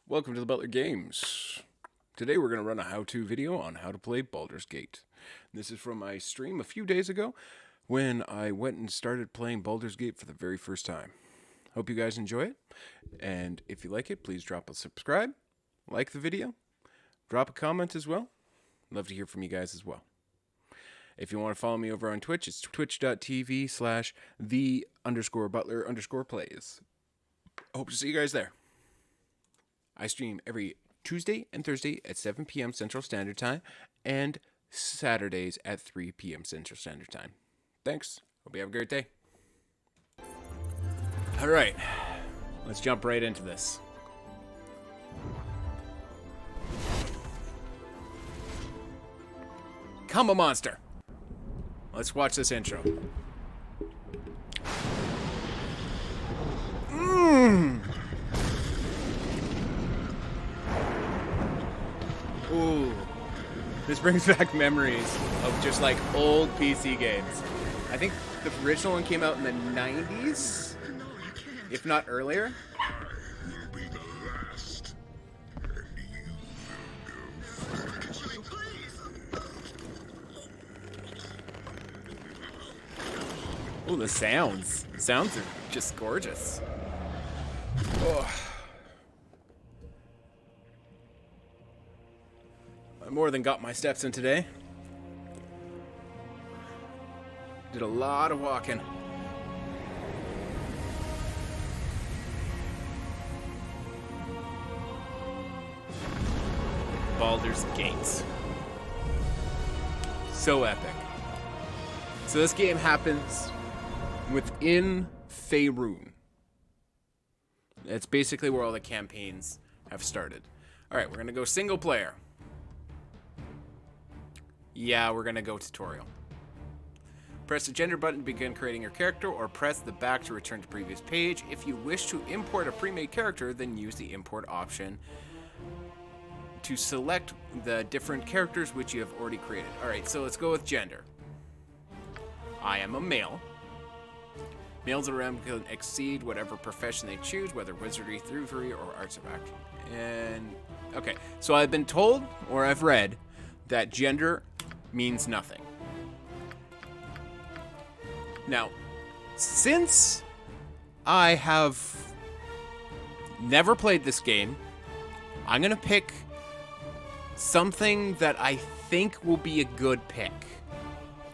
Welcome to the Butler Games. Today we're going to run a how-to video on how to play Baldur's Gate. This is from my stream a few days ago when I went and started playing Baldur's Gate for the very first time. Hope you guys enjoy it, and if you like it, please drop a subscribe, like the video, drop a comment as well. Love to hear from you guys as well. If you want to follow me over on Twitch, it's twitch.tv/the_butler_plays. Hope to see you guys there. I stream every Tuesday and Thursday at 7 p.m. Central Standard Time and Saturdays at 3 p.m. Central Standard Time. Thanks. Hope you have a great day. All right. Let's jump right into this. Come a monster. Let's watch this intro. Ooh. This brings back memories of just like old PC games. I think the original one came out in the 90s, if not earlier. Oh, the sounds. The sounds are just gorgeous. Oh. I more than got my steps in today. Did a lot of walking. Baldur's Gate. So epic. So this game happens within Faerun. It's basically where all the campaigns have started. Alright, we're gonna go single player. Yeah, we're gonna go tutorial. Press the gender button to begin creating your character, or press the back to return to previous page. If you wish to import a pre-made character, then use the import option to select the different characters which you have already created. Alright, so let's go with gender. I am a male. Males around can exceed whatever profession they choose, whether wizardry, thievery, or arts of action. And, okay, so I've been told, or I've read, that gender means nothing. Now, since I have never played this game, I'm going to pick something that I think will be a good pick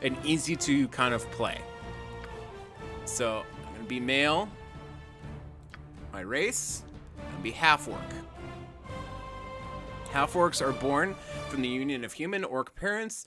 and easy to kind of play. So, I'm going to be male. My race, I'm going to be half-orc. Half-orcs are born from the union of human orc parents.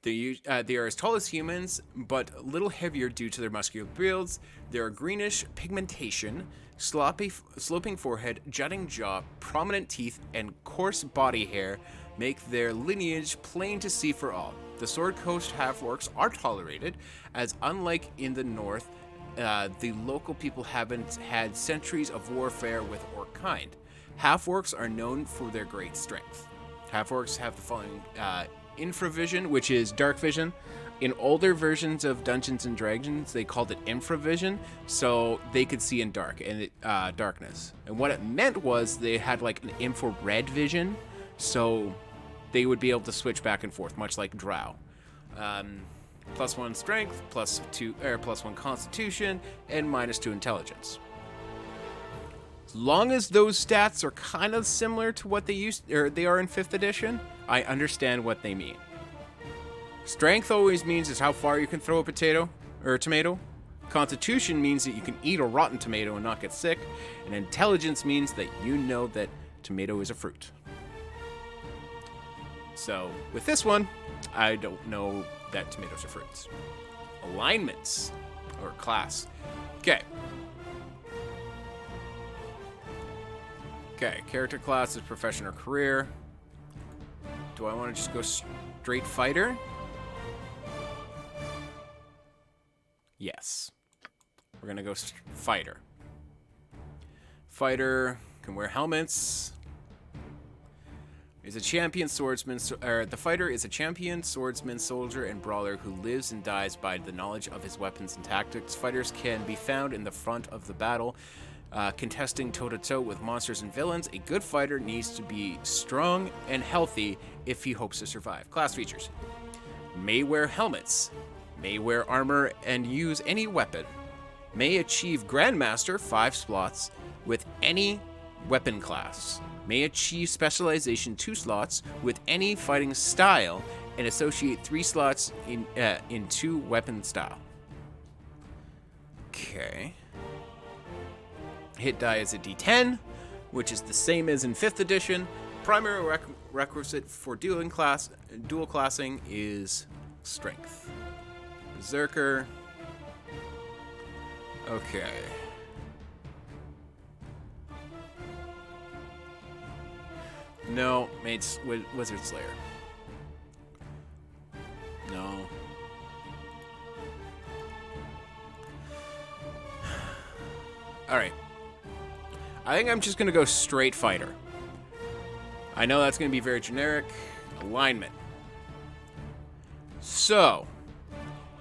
They are as tall as humans, but a little heavier due to their muscular builds. They are greenish pigmentation, sloping forehead, jutting jaw, prominent teeth, and coarse body hair make their lineage plain to see for all. The Sword Coast half-orcs are tolerated, as unlike in the north, the local people haven't had centuries of warfare with orc kind. Half-orcs are known for their great strength. Half-orcs have the following infravision, which is dark vision. In older versions of Dungeons and Dragons, they called it infravision, so they could see in darkness. And what it meant was they had like an infrared vision, so they would be able to switch back and forth, much like Drow. +1 strength, +1 constitution, and -2 intelligence. As long as those stats are kind of similar to what they are in 5th edition, I understand what they mean. Strength always means is how far you can throw a potato or a tomato. Constitution means that you can eat a rotten tomato and not get sick. And intelligence means that you know that tomato is a fruit. So with this one, I don't know that tomatoes are fruits. Alignments or class. Okay. Okay, character class is profession or career. Do I want to just go straight fighter? Yes. We're going to go fighter. Fighter can wear helmets. Is a champion swordsman, the fighter is a champion swordsman, soldier, and brawler who lives and dies by the knowledge of his weapons and tactics. Fighters can be found in the front of the battle, contesting toe-to-toe with monsters and villains, a good fighter needs to be strong and healthy if he hopes to survive. Class features. May wear helmets. May wear armor and use any weapon. May achieve Grandmaster 5 slots with any weapon class. May achieve Specialization 2 slots with any fighting style and associate 3 slots in 2 weapon style. Okay. Hit die is a D10, which is the same as in 5th edition. Primary requisite for dual classing is strength. Berserker. Okay. No, Wizard Slayer. No. Alright. I think I'm just going to go straight fighter. I know that's going to be very generic. Alignment. So,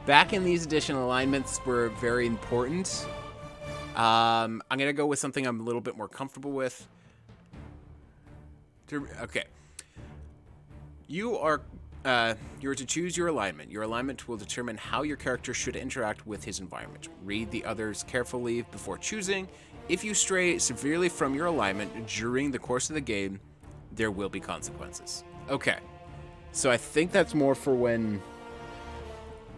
back in these edition, alignments were very important. I'm going to go with something I'm a little bit more comfortable with. Okay. You're to choose your alignment. Your alignment will determine how your character should interact with his environment. Read the others carefully before choosing. If you stray severely from your alignment during the course of the game, there will be consequences. Okay. So I think that's more for when,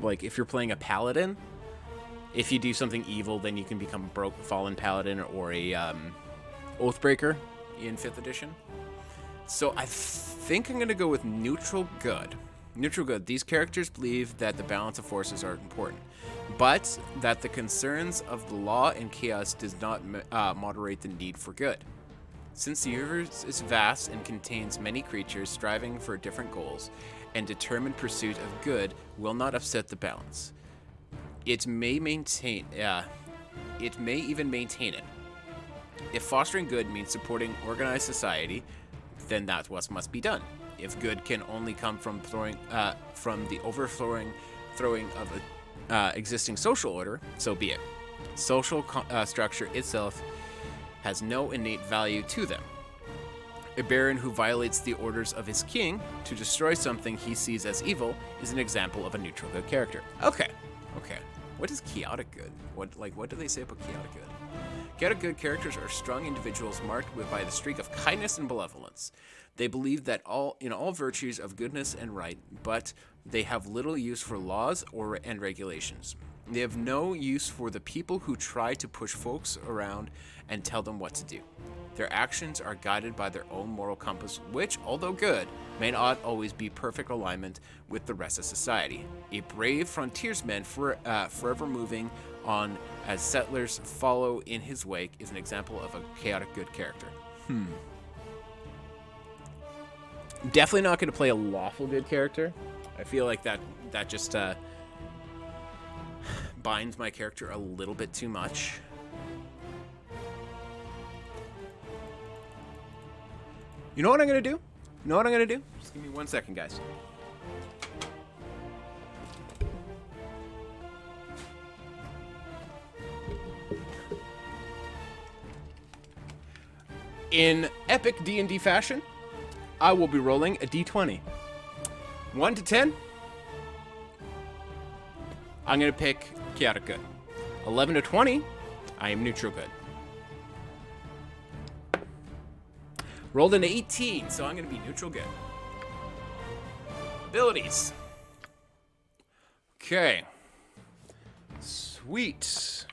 like, if you're playing a paladin, if you do something evil, then you can become a fallen paladin or a oathbreaker in 5th edition. So I think I'm going to go with neutral good. Neutral good. These characters believe that the balance of forces are important, but that the concerns of the law and chaos does not moderate the need for good. Since the universe is vast and contains many creatures striving for different goals, and determined pursuit of good will not upset the balance. It may even maintain it. If fostering good means supporting organized society, then that's what must be done. If good can only come from the overthrowing of existing social order, so be it. Social structure itself has no innate value to them. A baron who violates the orders of his king to destroy something he sees as evil is an example of a neutral good character. Okay. What is chaotic good? What do they say about chaotic good? Chaotic good characters are strong individuals marked by the streak of kindness and benevolence. They believe that all virtues of goodness and right, but they have little use for laws and regulations. They have no use for the people who try to push folks around and tell them what to do. Their actions are guided by their own moral compass, which, although good, may not always be perfect alignment with the rest of society. A brave frontiersman forever moving on as settlers follow in his wake is an example of a chaotic good character. Definitely not going to play a lawful good character. I feel like that just binds my character a little bit too much. You know what I'm going to do? Just give me 1 second, guys. In epic D&D fashion, I will be rolling a D20. 1 to 10, I'm going to pick chaotic good. 11 to 20, I am neutral good. Rolled an 18, so I'm going to be neutral good. Abilities. Okay. Sweet.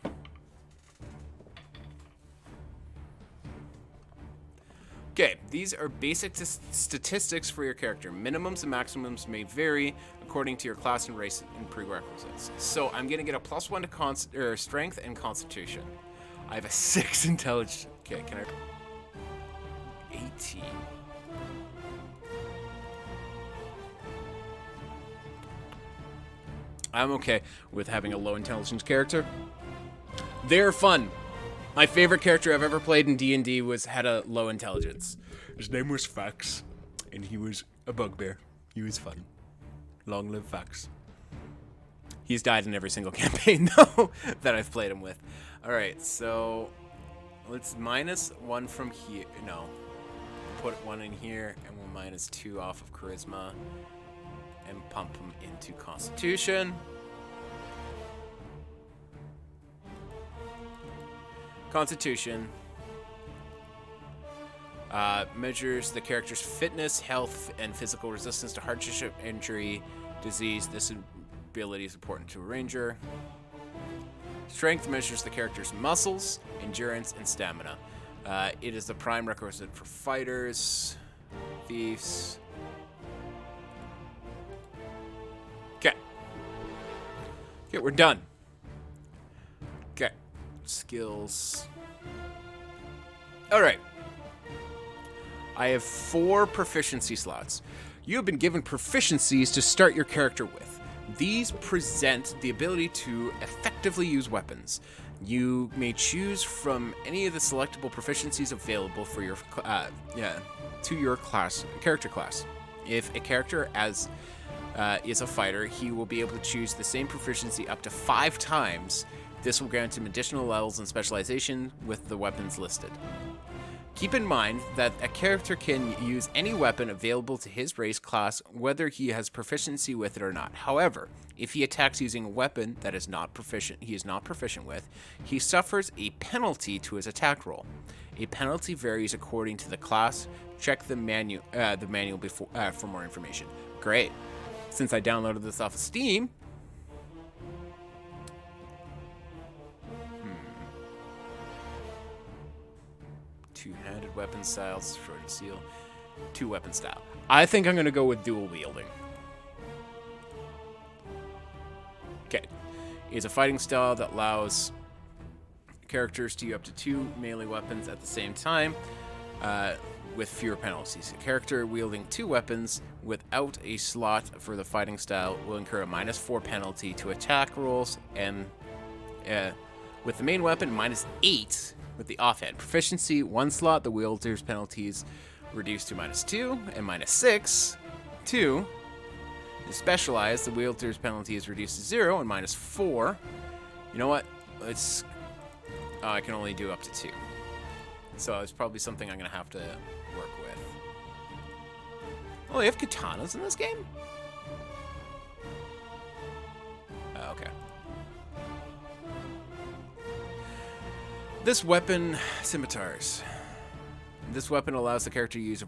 Okay, these are basic statistics for your character. Minimums and maximums may vary according to your class and race and prerequisites. So I'm going to get a +1 to strength and constitution. I have a 6 intelligence. Okay, can I... 18. I'm okay with having a low intelligence character. They're fun. My favorite character I've ever played in D&D had a low intelligence. His name was Fax, and he was a bugbear. He was fun. Long live Fax. He's died in every single campaign, though, that I've played him with. All right, so let's minus 1 from here. No. Put 1 in here, and we'll minus 2 off of charisma. And pump him into constitution. Constitution. Measures the character's fitness, health, and physical resistance to hardship, injury, disease. This ability is important to a ranger. Strength measures the character's muscles, endurance, and stamina. It is the prime requisite for fighters, thieves. Okay. Okay, we're done. Okay. Skills. All right. I have 4 proficiency slots. You have been given proficiencies to start your character with. These present the ability to effectively use weapons. You may choose from any of the selectable proficiencies available for your to your character class. If a character is a fighter, he will be able to choose the same proficiency up to 5 times. This will grant him additional levels and specialization with the weapons listed. Keep in mind that a character can use any weapon available to his race class, whether he has proficiency with it or not. However, if he attacks using a weapon that is not proficient with, he suffers a penalty to his attack roll. A penalty varies according to the class. Check the manual before for more information. Great. Since I downloaded this off of Steam. Two-handed weapon styles, short and seal. 2 weapon style. I think I'm gonna go with dual wielding. Okay. It's a fighting style that allows characters to use up to 2 melee weapons at the same time, with fewer penalties. A character wielding 2 weapons without a slot for the fighting style will incur a -4 penalty to attack rolls, and with the main weapon, -8 with the offhand. Proficiency, 1 slot, the wielder's penalties reduced to -2 and -6. 2. Specialized, the wielder's penalty is reduced to 0 and -4. You know what? Let's. I can only do up to 2. So it's probably something I'm going to have to work with. Oh, they have katanas in this game? Oh, okay. This weapon, scimitars. This weapon allows the character to use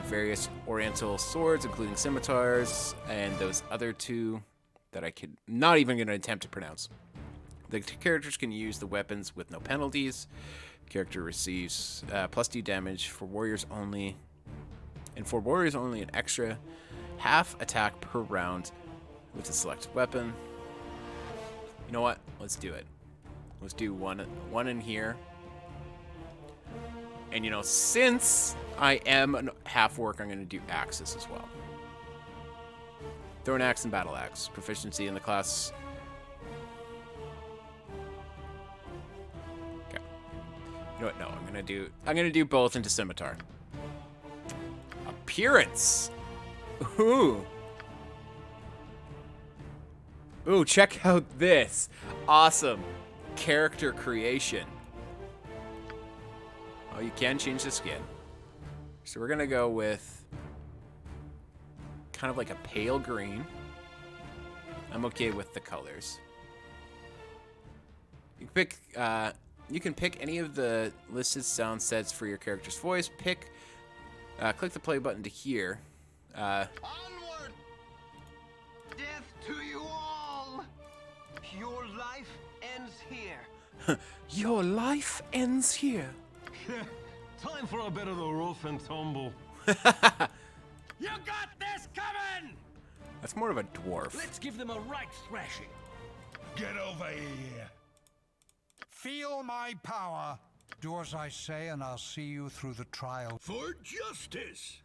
various oriental swords, including scimitars, and those other 2 that I could not even going to attempt to pronounce. The characters can use the weapons with no penalties. The character receives +2 damage for warriors only, and for warriors only, an extra half attack per round with the selected weapon. You know what? Let's do it. Let's do one in here. And you know, since I am half work, I'm going to do axes as well. Throw an axe and battle axe. Proficiency in the class. Okay. You know what? No, I'm gonna do both into scimitar. Appearance. Ooh. Ooh, check out this. Awesome. Character creation. Oh, you can change the skin. So we're gonna go with kind of like a pale green. I'm okay with the colors. You can pick any of the listed sound sets for your character's voice. Click the play button to hear. Onward! Death to you all! Your life ends here. Your life ends here. Time for a bit of the rough and tumble. You got this coming! That's more of a dwarf. Let's give them a right thrashing. Get over here. Feel my power. Do as I say, and I'll see you through the trial. For justice.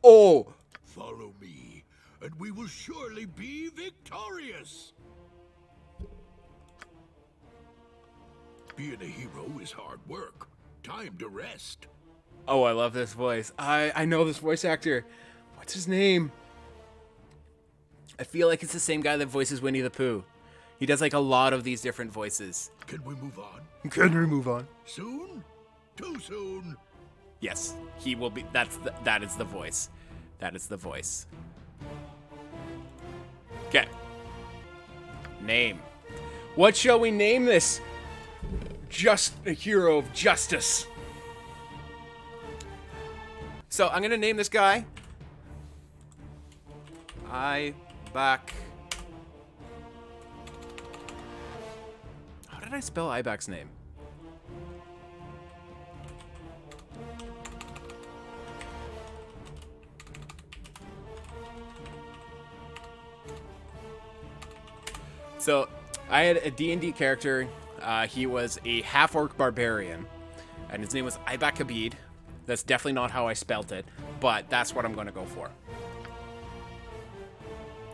Oh! Follow me, and we will surely be victorious. Being a hero is hard work. Time to rest. Oh, I love this voice. I know this voice actor. What's his name? I feel like it's the same guy that voices Winnie the Pooh. He does like a lot of these different voices. Can we move on? Can we move on? Soon? Too soon? Yes, he will be. That is the voice. That is the voice. Okay. Name. What shall we name this? Just a hero of justice. So I'm gonna name this guy. Ibak. How did I spell Ibak's name? So, I had a D&D character. He was a half-orc barbarian, and his name was Ibak Abid. That's definitely not how I spelt it, but that's what I'm going to go for.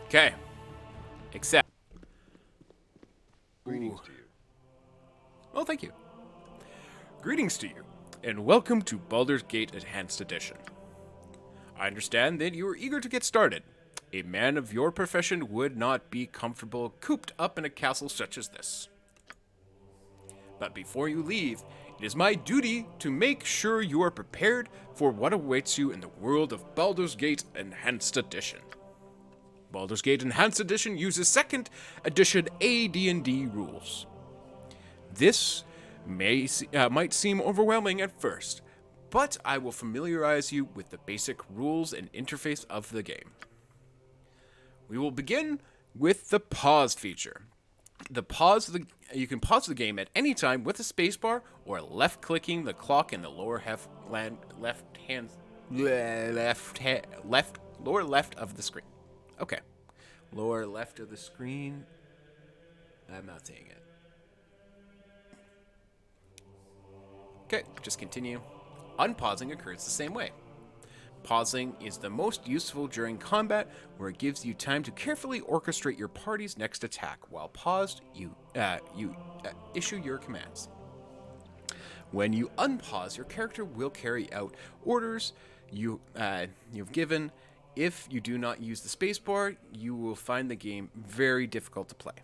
Okay. Accept. Greetings to you. Well, thank you. Greetings to you, and welcome to Baldur's Gate Enhanced Edition. I understand that you are eager to get started. A man of your profession would not be comfortable cooped up in a castle such as this. But before you leave, it is my duty to make sure you are prepared for what awaits you in the world of Baldur's Gate Enhanced Edition. Baldur's Gate Enhanced Edition uses 2nd edition AD&D rules. This might seem overwhelming at first, but I will familiarize you with the basic rules and interface of the game. We will begin with the pause feature. You can pause the game at any time with a spacebar or left-clicking the clock in the lower lower left of the screen. Okay, lower left of the screen. I'm not seeing it. Okay, just continue. Unpausing occurs the same way. Pausing is the most useful during combat, where it gives you time to carefully orchestrate your party's next attack. While paused, you issue your commands. When you unpause, your character will carry out orders you've given. If you do not use the spacebar, you will find the game very difficult to play.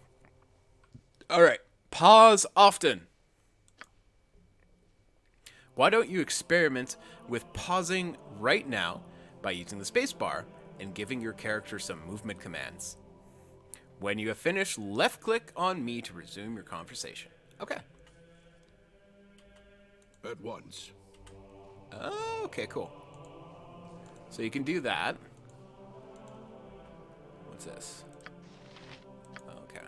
All right, pause often. Why don't you experiment with pausing right now by using the spacebar and giving your character some movement commands? When you have finished, left-click on me to resume your conversation. Okay. At once. Oh, okay, cool. So you can do that. What's this? Okay.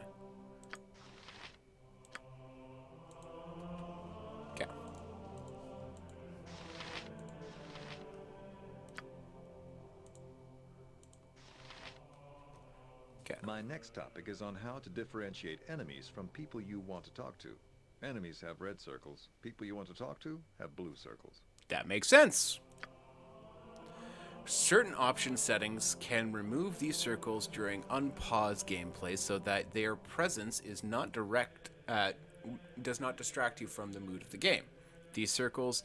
Okay. My next topic is on how to differentiate enemies from people you want to talk to. Enemies have red circles. People you want to talk to have blue circles. That makes sense. Certain option settings can remove these circles during unpaused gameplay so that their presence is not does not distract you from the mood of the game. These circles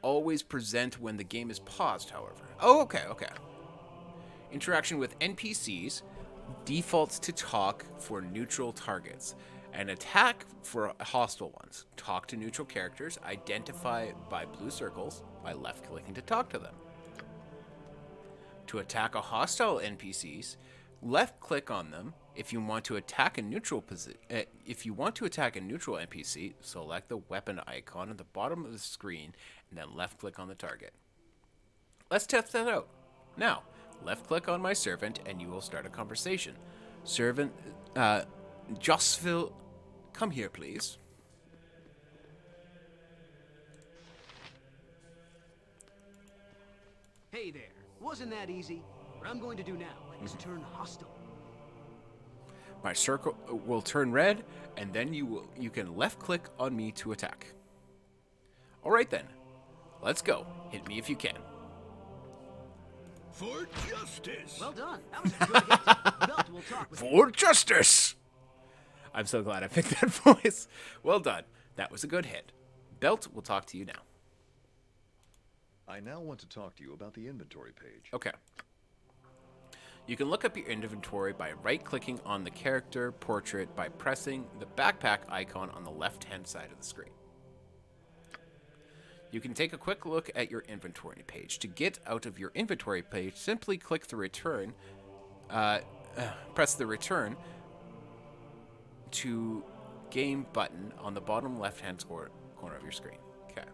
always present when the game is paused, however. Oh, okay. Interaction with NPCs defaults to talk for neutral targets and attack for hostile ones. Talk to neutral characters, identify by blue circles by left-clicking to talk to them. To attack a hostile NPCs, left-click on them. If you want to attack a neutral NPC, select the weapon icon at the bottom of the screen and then left-click on the target. Let's test that out. Now, left-click on my servant and you will start a conversation. Servant, Josville, come here, please. Hey there. Wasn't that easy? What I'm going to do now is turn hostile. My circle will turn red, and then you can left-click on me to attack. All right then, let's go. Hit me if you can. For justice! Well done. That was a good hit. Belt will talk with For justice! I'm so glad I picked that voice. Well done. That was a good hit. Belt will talk to you now. I now want to talk to you about the inventory page. Okay. You can look up your inventory by right-clicking on the character portrait by pressing the backpack icon on the left-hand side of the screen. You can take a quick look at your inventory page. To get out of your inventory page, simply click the return, press the return to game button on the bottom left-hand corner of your screen. Okay.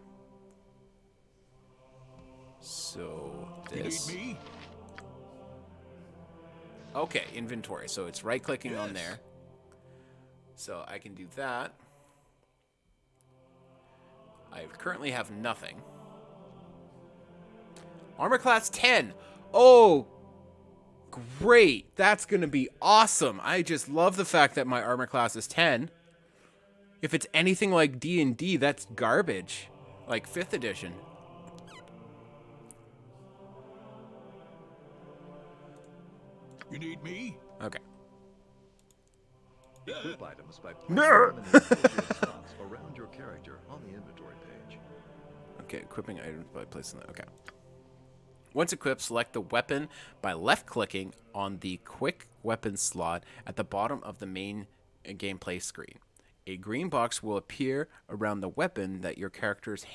So this. You need me? Okay, inventory. So it's right-clicking on Yes. there. So I can do that. I currently have nothing. Armor class 10. Oh, great. That's going to be awesome. I just love the fact that my armor class is 10. If it's anything like D&D, that's garbage. Like 5th edition. You need me? Okay. Equip items by No. placing them in the appropriate spots around your character on the inventory page. Okay, equipping items by placing that. Okay. Once equipped, select the weapon by left-clicking on the quick weapon slot at the bottom of the main gameplay screen. A green box will appear around the weapon that your character's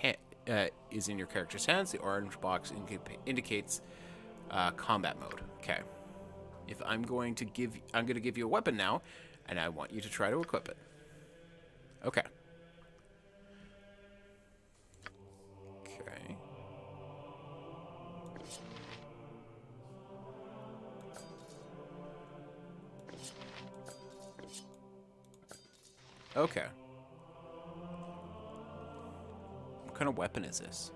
is in your character's hands. The orange box indicates combat mode. Okay. If I'm going to give you a weapon now, and I want you to try to equip it. Okay. Okay. Okay. What kind of weapon is this?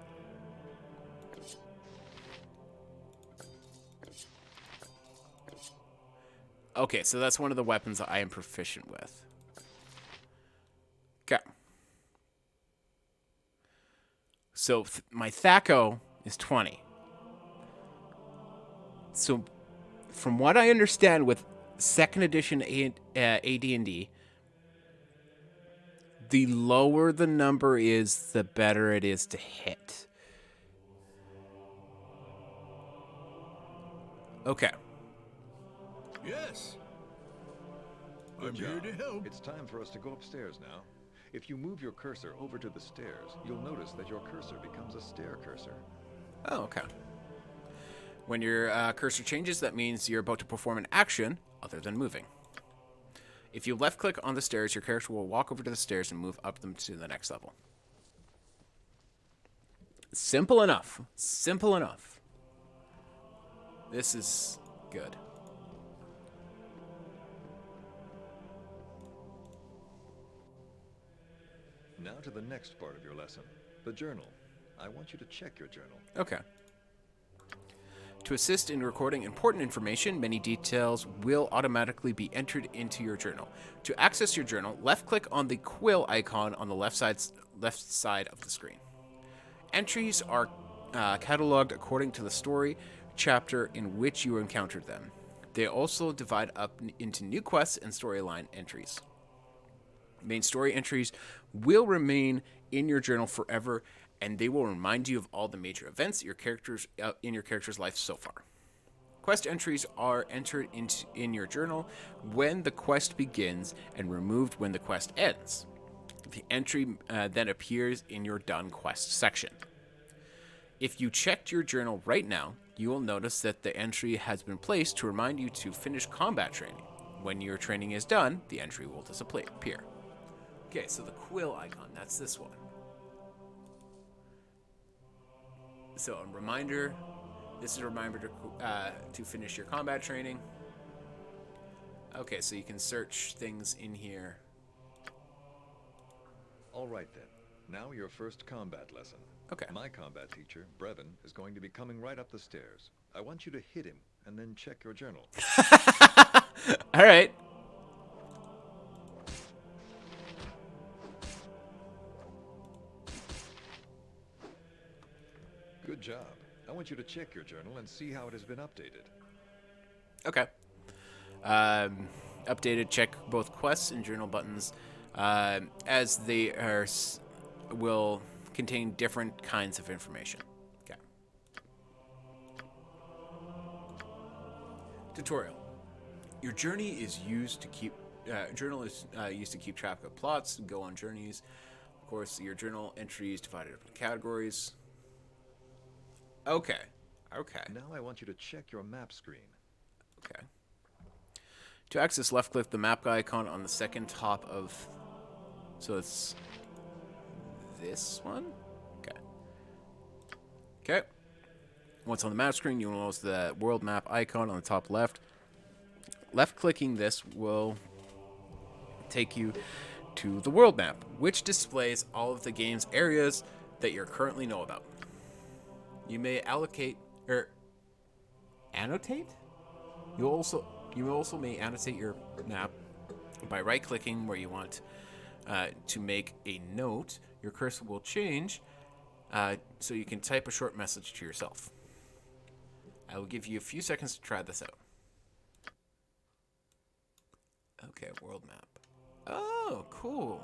Okay, so that's one of the weapons that I am proficient with. Okay. So my THAC0 is 20. So from what I understand with 2nd edition AD&D, the lower the number is, the better it is to hit. Okay. Yes. I'm Good here job. to help. It's time for us to go upstairs now. If you move your cursor over to the stairs, you'll notice that your cursor becomes a stair cursor. Oh, okay. When your cursor changes, that means you're about to perform an action other than moving. If you left-click on the stairs, your character will walk over to the stairs and move up them to the next level. Simple enough. Simple enough. This is good. Now to the next part of your lesson, the journal. I want you to check your journal. Okay. To assist in recording important information, many details will automatically be entered into your journal. To access your journal, left-click on the quill icon on the left side of the screen. Entries are cataloged according to the story chapter in which you encountered them. They also divide up into new quests and storyline entries. Main story entries will remain in your journal forever, and they will remind you of all the major events in your character's life so far. Quest entries are entered in your journal when the quest begins and removed when the quest ends. The entry then appears in your done quest section. If you checked your journal right now, you will notice that the entry has been placed to remind you to finish combat training. When your training is done, the entry will disappear. Okay, so the quill icon, that's this one. So a reminder, this is a reminder to finish your combat training. Okay, so you can search things in here. All right then. Now your first combat lesson. Okay. My combat teacher, Brevin, is going to be coming right up the stairs. I want you to hit him and then check your journal. All right. Good job. I want you to check your journal and see how it has been updated. Okay. Updated. Check both quests and journal buttons, as they will contain different kinds of information. Okay. Tutorial. Your journey is used to keep journal is used to keep track of plots and go on journeys. Of course, your journal entry is divided up into categories. Okay. Now I want you to check your map screen. Okay. To access, left-click the map icon on the second top of... So it's this one? Okay. Okay. Once on the map screen, you will notice the world map icon on the top left. Left-clicking this will take you to the world map, which displays all of the game's areas that you currently know about. You may allocate or annotate. You also may annotate your map by right-clicking where you want to make a note. Your cursor will change so you can type a short message to yourself. I will give you a few seconds to try this out. Okay, world map. Oh, cool.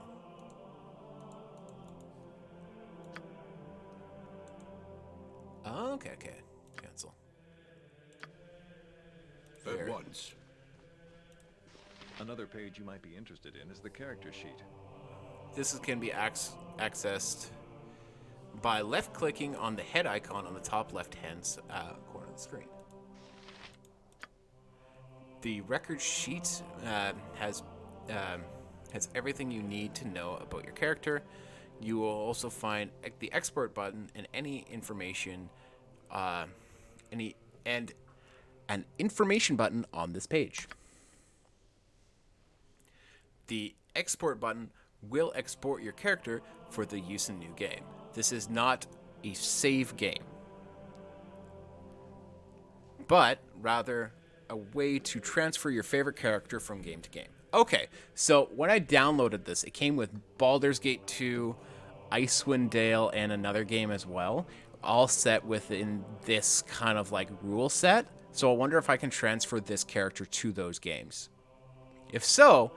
Okay. Cancel. Fair. At once. Another page you might be interested in is the character sheet. Can be accessed by left-clicking on the head icon on the top left-hand corner of the screen. The record sheet has everything you need to know about your character. You will also find the export button and any information, and an information button on this page. The export button will export your character for the use in new game. This is not a save game, but rather a way to transfer your favorite character from game to game. Okay, so when I downloaded this, it came with Baldur's Gate 2, Icewind Dale, and another game as well, all set within this kind of like rule set. So I wonder if I can transfer this character to those games. If so,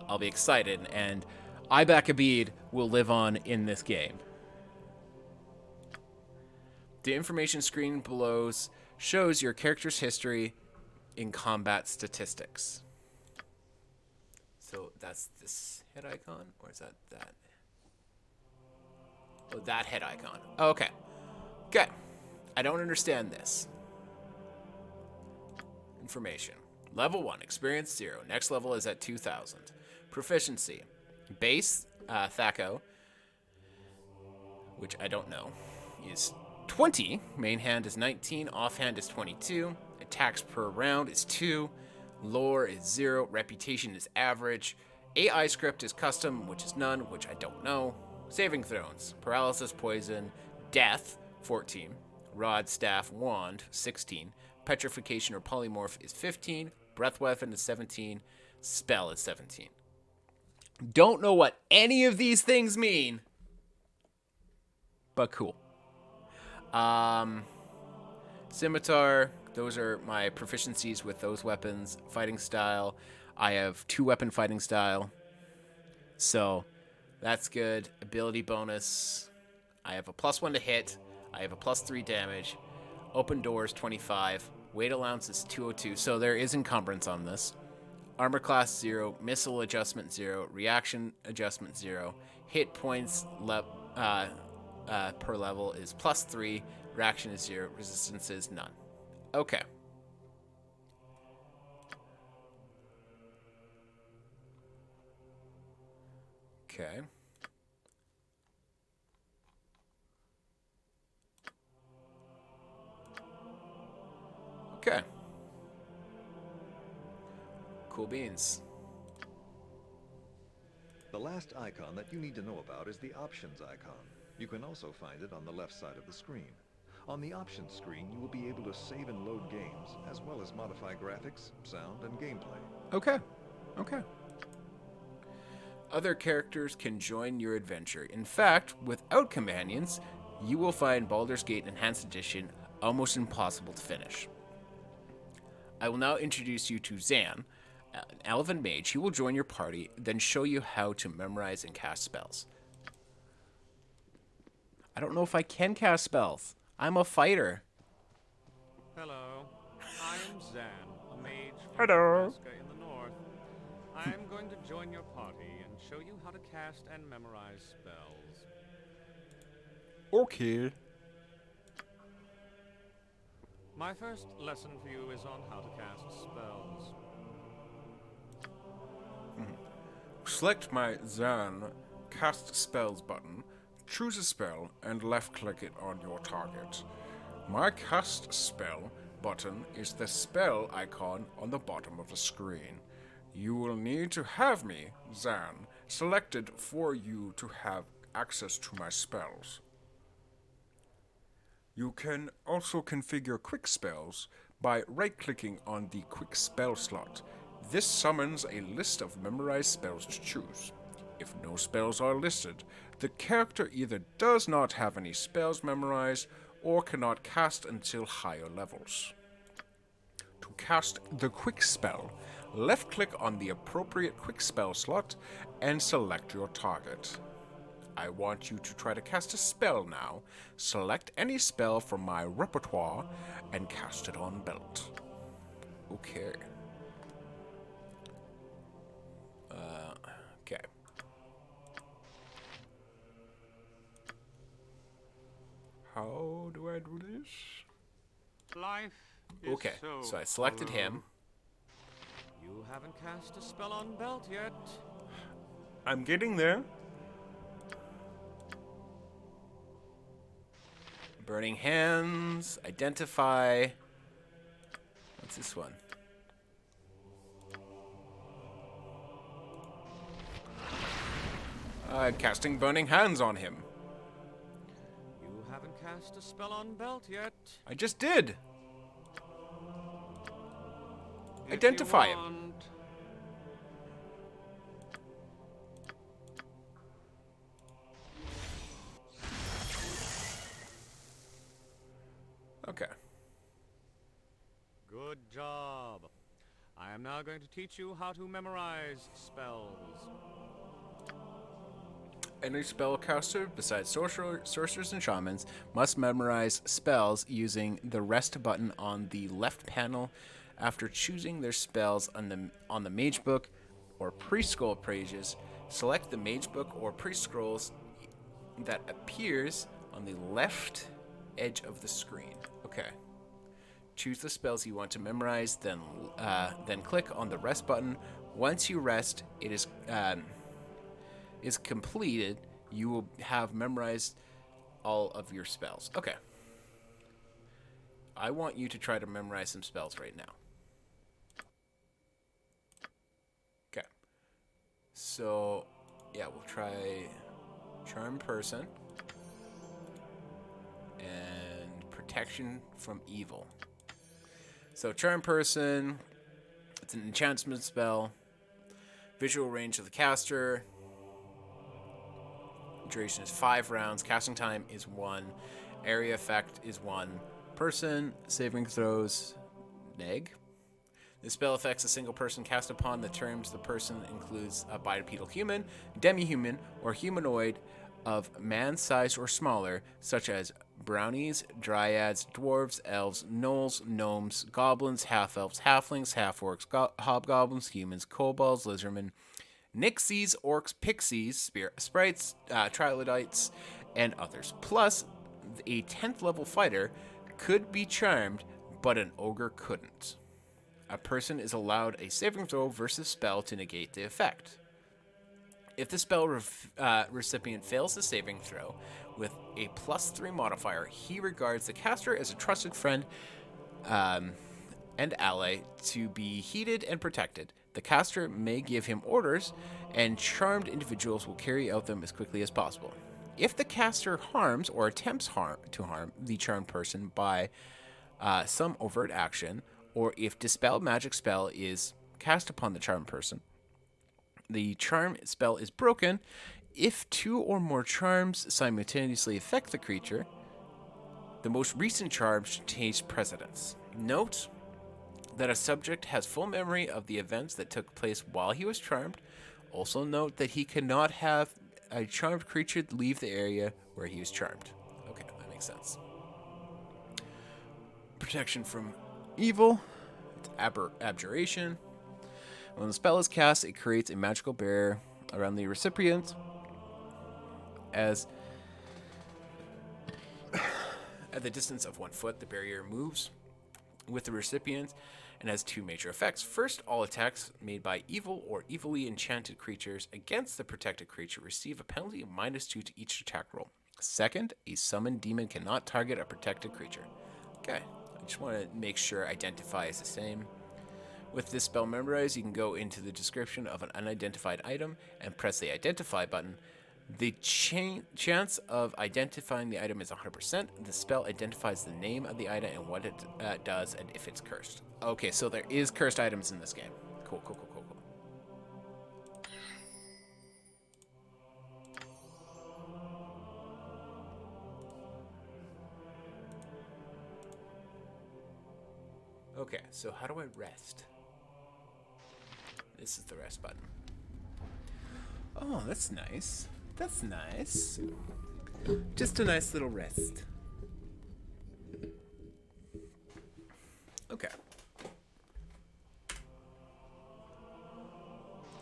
I'll be excited, and Ibakabid will live on in this game. The information screen below shows your character's history in combat statistics. So that's this head icon, or is that? Oh, that head icon. Okay. Okay. I don't understand this. Information. Level 1, experience 0. Next level is at 2,000. Proficiency. Base, Thaco, which I don't know, is 20. Main hand is 19. Offhand is 22. Attacks per round is 2. Lore is 0. Reputation is average. AI script is custom, which is none, which I don't know. Saving throws. Paralysis, poison, death, 14. Rod, staff, wand, 16. Petrification or polymorph is 15. Breath weapon is 17. Spell is 17. Don't know what any of these things mean, but cool. Scimitar, those are my proficiencies with those weapons. Fighting style, I have 2-weapon fighting style, so that's good. Ability bonus, I have a +1 to hit. I have a +3 damage. Open doors 25. Weight allowance is 202, so there is encumbrance on this. Armor class 0, missile adjustment 0, reaction adjustment 0. Hit points per level is +3. Reaction is 0. Resistance is none. Okay. Okay. Okay. Cool beans. The last icon that you need to know about is the options icon. You can also find it on the left side of the screen. On the options screen, you will be able to save and load games, as well as modify graphics, sound, and gameplay. Okay. Okay. Other characters can join your adventure. In fact, without companions, you will find Baldur's Gate Enhanced Edition almost impossible to finish. I will now introduce you to Zan, an elven mage. He will join your party, then show you how to memorize and cast spells. I don't know if I can cast spells. I'm a fighter. Hello, I am Zan, a mage Hello. Alaska in the north. I'm going to join your party and show you how to cast and memorize spells. Okay. My first lesson for you is on how to cast spells. Select my Zan Cast Spells button, choose a spell, and left-click it on your target. My Cast Spell button is the spell icon on the bottom of the screen. You will need to have me, Zan, selected for you to have access to my spells. You can also configure quick spells by right-clicking on the quick spell slot. This summons a list of memorized spells to choose. If no spells are listed, the character either does not have any spells memorized or cannot cast until higher levels. To cast the quick spell, left-click on the appropriate quick spell slot and select your target. I want you to try to cast a spell now. Select any spell from my repertoire and cast it on Belt. Okay. Okay. How do I do this? Life is Okay, so I selected him. You haven't cast a spell on Belt yet. I'm getting there. Burning Hands, Identify. What's this one? Casting Burning Hands on him. You haven't cast a spell on Belt yet. I just did. If Identify you him. want. Okay. Good job. I am now going to teach you how to memorize spells. Any spellcaster, besides sorcerers and shamans, must memorize spells using the rest button on the left panel after choosing their spells on the mage book or pre-scroll pages. Select the mage book or pre-scrolls that appears on the left edge of the screen. Okay. Choose the spells you want to memorize, then click on the rest button. Once you rest, it is completed, you will have memorized all of your spells. Okay. I want you to try to memorize some spells right now. Okay. So, yeah, we'll try Charm Person and Protection from Evil. So, Charm Person, it's an enchantment spell. Visual range of the caster. Duration is 5 rounds. Casting time is 1. Area effect is 1. Person, saving throws, neg. The spell affects a single person cast upon the terms the person includes a bipedal human, demi-human, or humanoid of man-sized or smaller, such as brownies, dryads, dwarves, elves, gnolls, gnomes, goblins, half-elves, halflings, half-orcs, hobgoblins, humans, kobolds, lizardmen, nixies, orcs, pixies, sprites, troglodytes, and others. Plus, a 10th level fighter could be charmed, but an ogre couldn't. A person is allowed a saving throw versus spell to negate the effect. If the spell recipient fails the saving throw with a +3 modifier, he regards the caster as a trusted friend and ally to be heeded and protected. The caster may give him orders, and charmed individuals will carry out them as quickly as possible. If the caster harms or attempts to harm the charmed person by some overt action, or if dispel magic spell is cast upon the charmed person, the charm spell is broken. If 2 or more charms simultaneously affect the creature, the most recent charm should take precedence. Note that a subject has full memory of the events that took place while he was charmed. Also note that he cannot have a charmed creature leave the area where he was charmed. Okay, that makes sense. Protection from evil. Abjuration. When the spell is cast, it creates a magical barrier around the recipient as at the distance of 1 foot. The barrier moves with the recipient and has 2 major effects. First, all attacks made by evil or evilly enchanted creatures against the protected creature receive a penalty of -2 to each attack roll. Second, a summoned demon cannot target a protected creature. Okay, I just want to make sure identify is the same. With this spell memorized, you can go into the description of an unidentified item and press the identify button. The chance of identifying the item is 100%. The spell identifies the name of the item and what it does and if it's cursed. Okay, so there is cursed items in this game. Cool, cool, cool, cool, cool. Okay, so how do I rest? This is the rest button. Oh, that's nice. That's nice. Just a nice little rest. Okay.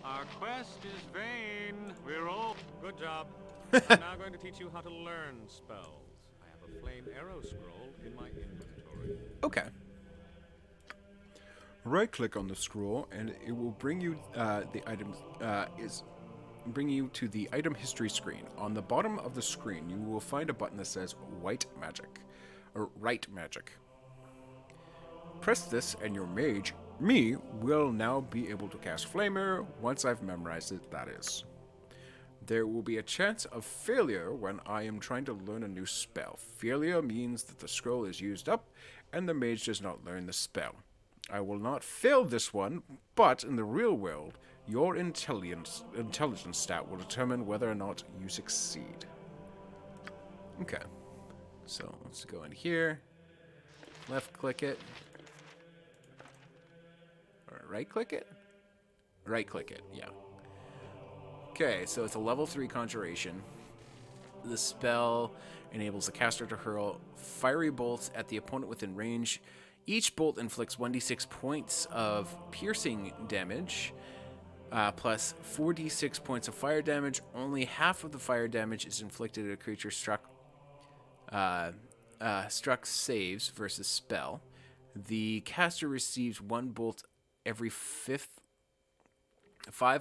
Our quest is vain. We're all... Good job. I'm now going to teach you how to learn spells. I have a flame arrow scroll in my inventory. Okay. Right-click on the scroll, and it will bring you the items. Bring you to the item history screen. On the bottom of the screen, you will find a button that says White Magic, or Right Magic. Press this, and your mage, me, will now be able to cast Flamer once I've memorized it, that is. There will be a chance of failure when I am trying to learn a new spell. Failure means that the scroll is used up, and the mage does not learn the spell. I will not fail this one, but in the real world, your intelligence stat will determine whether or not you succeed. Okay. So let's go in here. Left click it. Or right click it? Right click it, yeah. Okay, so it's a level 3 conjuration. The spell enables the caster to hurl fiery bolts at the opponent within range. Each bolt inflicts 1d6 points of piercing damage, plus 4d6 points of fire damage. Only half of the fire damage is inflicted at a creature struck saves versus spell. The caster receives 1 bolt every 5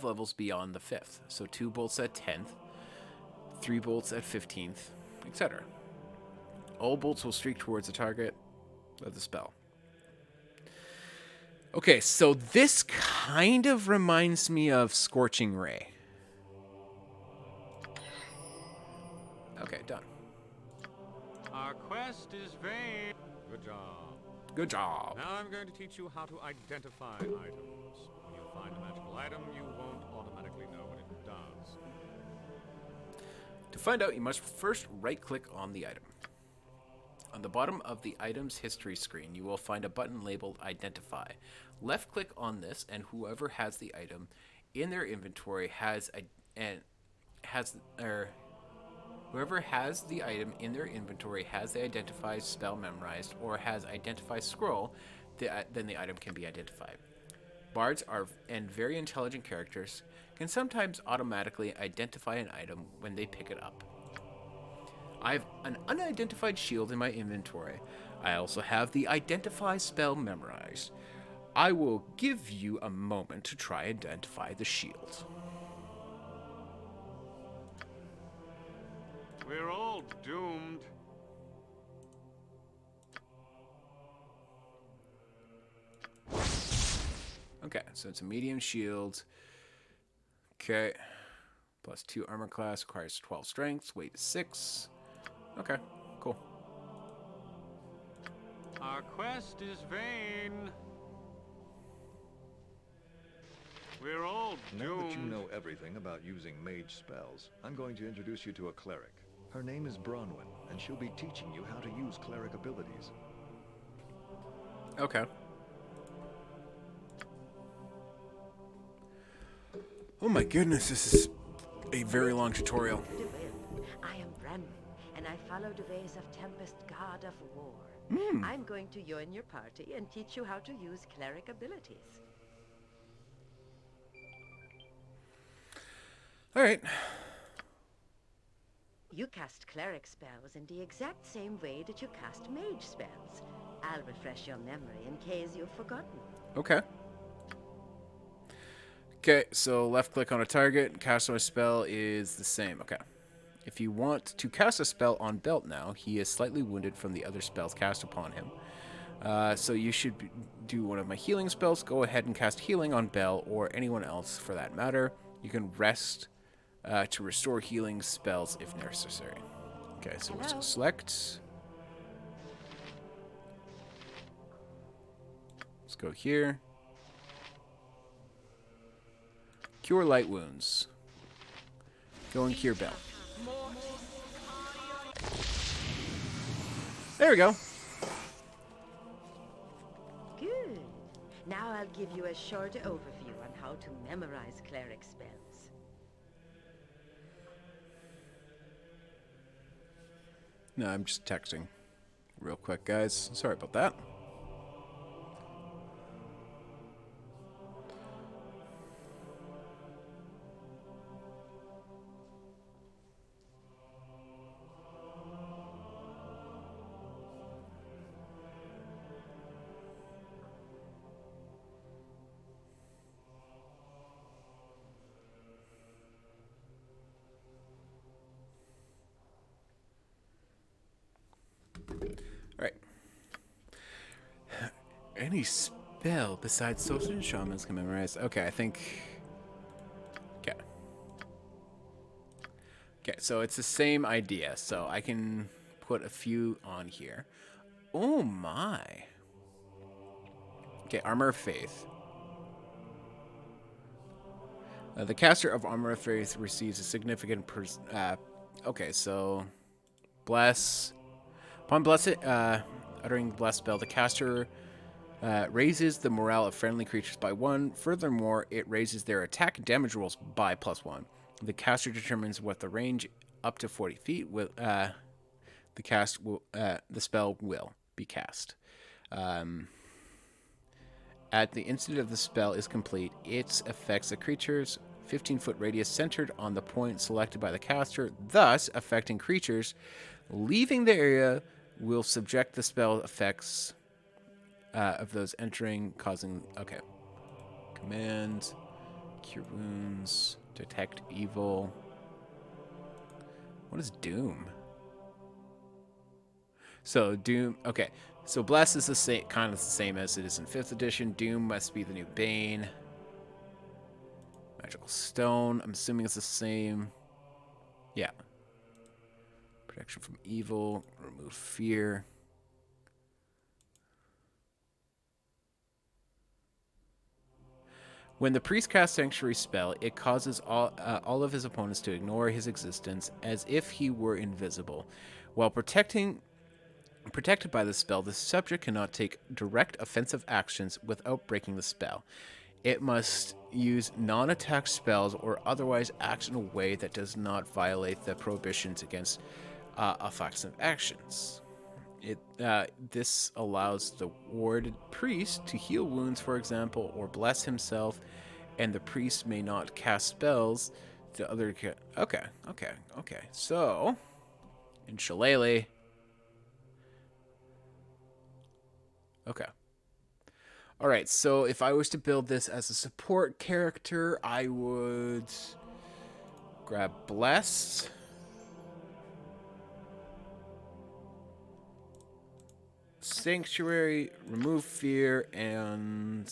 levels beyond the 5th. So 2 bolts at 10th, 3 bolts at 15th, etc. All bolts will streak towards the target of the spell. Okay, so this kind of reminds me of Scorching Ray. Okay, done. Our quest is vain. Good job. Good job. Now I'm going to teach you how to identify items. When you find a magical item, you won't automatically know what it does. To find out, you must first right-click on the item. On the bottom of the item's history screen, you will find a button labeled Identify. Left-click on this, and whoever has the item in their inventory whoever has the item in their inventory has the Identify spell memorized or has Identify scroll. Then the item can be identified. Bards and very intelligent characters can sometimes automatically identify an item when they pick it up. I have an unidentified shield in my inventory. I also have the Identify spell memorized. I will give you a moment to try and identify the shield. We're all doomed. Okay, so it's a medium shield. Okay. Plus 2 armor class, requires 12 strength, weight is 6. Okay, cool. Our quest is vain. We're all doomed. Now that you know everything about using mage spells, I'm going to introduce you to a cleric. Her name is Bronwyn, and she'll be teaching you how to use cleric abilities. Okay. Oh my goodness, this is a very long tutorial. I am Bran, and I follow the ways of Tempest, god of war. I'm going to join your party and teach you how to use cleric abilities. All right. You cast cleric spells in the exact same way that you cast mage spells. I'll refresh your memory in case you've forgotten. Okay. Okay, so left click on a target, cast on a spell is the same. Okay. If you want to cast a spell on Belt now, he is slightly wounded from the other spells cast upon him. So you should do one of my healing spells. Go ahead and cast healing on Bell or anyone else for that matter. You can rest to restore healing spells if necessary. Okay, so let's select. Let's go here. Cure light wounds. Go and cure Bell. There we go. Good. Now I'll give you a short overview on how to memorize cleric spells. No, I'm just texting real quick, guys. Sorry about that. Alright. Any spell besides sorcerers and shamans can memorize. Okay, I think. Okay. Okay, so it's the same idea. So I can put a few on here. Oh my. Okay, Armor of Faith. The caster of Armor of Faith receives a significant. Okay, so. Bless. Upon uttering the blessed spell, the caster raises the morale of friendly creatures by 1. Furthermore, it raises their attack and damage rolls by +1. The caster determines what the range up to 40 feet will. The spell will be cast. At the instant of the spell is complete, it affects the creature's 15-foot radius centered on the point selected by the caster, thus affecting creatures leaving the area will subject the spell effects of those entering, causing. Okay. Command, cure wounds, detect evil. What is Doom? So Doom. Okay. So Bless is the same, kind of the same as it is in 5th edition. Doom must be the new Bane. Magical Stone. I'm assuming it's the same. Yeah. Protection from evil. Remove fear. When the priest casts Sanctuary spell, it causes all of his opponents to ignore his existence as if he were invisible. While protected by the spell, the subject cannot take direct offensive actions without breaking the spell. It must use non-attack spells or otherwise act in a way that does not violate the prohibitions against offensive actions. This allows the warded priest to heal wounds, for example, or bless himself, and the priest may not cast spells to other. Okay. So, in Shillelagh. Okay. All right. So, if I was to build this as a support character, I would grab Bless. Sanctuary, remove fear, and